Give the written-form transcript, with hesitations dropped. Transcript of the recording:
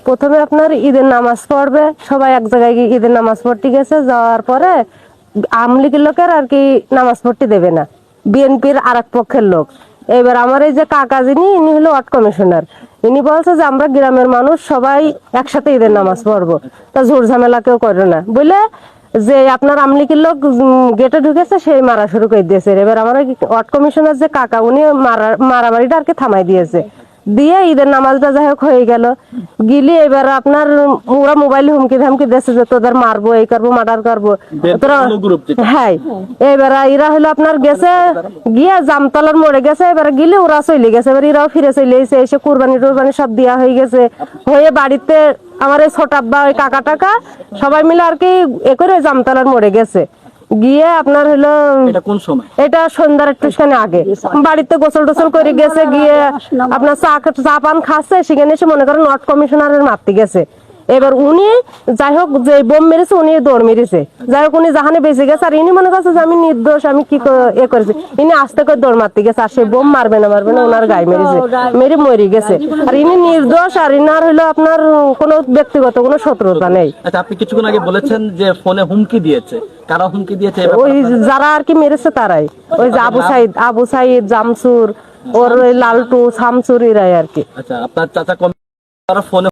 প্রথমে আপনার ঈদের নামাজ পড়বে, সবাই এক জায়গায় গিয়ে ঈদের নামাজ পড়তে গেছে, যাওয়ার পরে আওয়ামী লীগের লোকের আর কি নামাজ পড়তে দেবে না, বিএনপির আর এক পক্ষের লোক। এবার আমার এই যে কাকা যিনি, ইনি হলো ওয়ার্ড কমিশনার, ইনি বলছে যে আমরা গ্রামের মানুষ সবাই একসাথে ঈদের নামাজ পড়বো, তা ঝুট ঝামেলা কেউ করে না বলে যে আপনার আওয়ামী লীগের লোক গেটে ঢুকেছে, সেই মারা শুরু করে দিয়েছে। এবার আমার ওয়ার্ড কমিশনার যে কাকা, উনি মারামারিটা আর কি থামাই দিয়েছে, দিয়ে ঈদের নামাজটা যাই হোক হয়ে গেল। গিলি এবার আপনার ওরা মোবাইলে হুমকি ধামকি দিয়েছে যে তোদের মারবো, এই করবো, মার্ডার করবো তোরা। হ্যাঁ, এবার এরা হলো আপনার গেছে গিয়ে জামতলার মোড়ে গেছে, এবার গিলে ওরা চলে গেছে, এবার এরাও ফিরে চলে এসে, এসে কুরবানি টুরবানি সব দেওয়া হয়ে গেছে। হয়ে বাড়িতে আমার এই ছোট আব্বা, ওই কাকা টাকা সবাই মিলে আর কি এ করে জামতলার মোড়ে গেছে। গিয়ে আপনার হলো এটা সন্ধ্যার একটুখানি আগে বাড়িতে গোসল টোসল করে গেছে, গিয়ে আপনার চা পান খাচ্ছে, সেখানে এসে মনে করেন ওয়ার্ড কমিশনারের মারতে গেছে। এবার উনি যাই হোক যে বোম মেরেছে, উনি দৌড় মেরেছে, যাই হোক উনি জাহানে বেঁচে গেছে। আর ইনি মনে করছে যে আমি নির্দোষ, আমি কি এ করেছি, ইনি আস্তে করে দৌড় মারতে গেছে, আর সেই বোম মারবে না ওনার গায়ে মেরেছে, মেরে মরে গেছে। আর ইনি নির্দোষ, আর ইনার হলো আপনার কোনো ব্যক্তিগত কোনো শত্রুতা নেই। আচ্ছা, আপনি কিছুক্ষণ আগে বলেছেন যে ফোনে হুমকি দিয়েছে, কারা হুমকি দিয়েছে? ওই যারা আর কি মেরেছে তারাই, ওই যে আবু সাইদ জামসুর, ওর ওই লালটু শামসুর, এরাই আর কি। আচ্ছা, আপনার চাচা ফোনে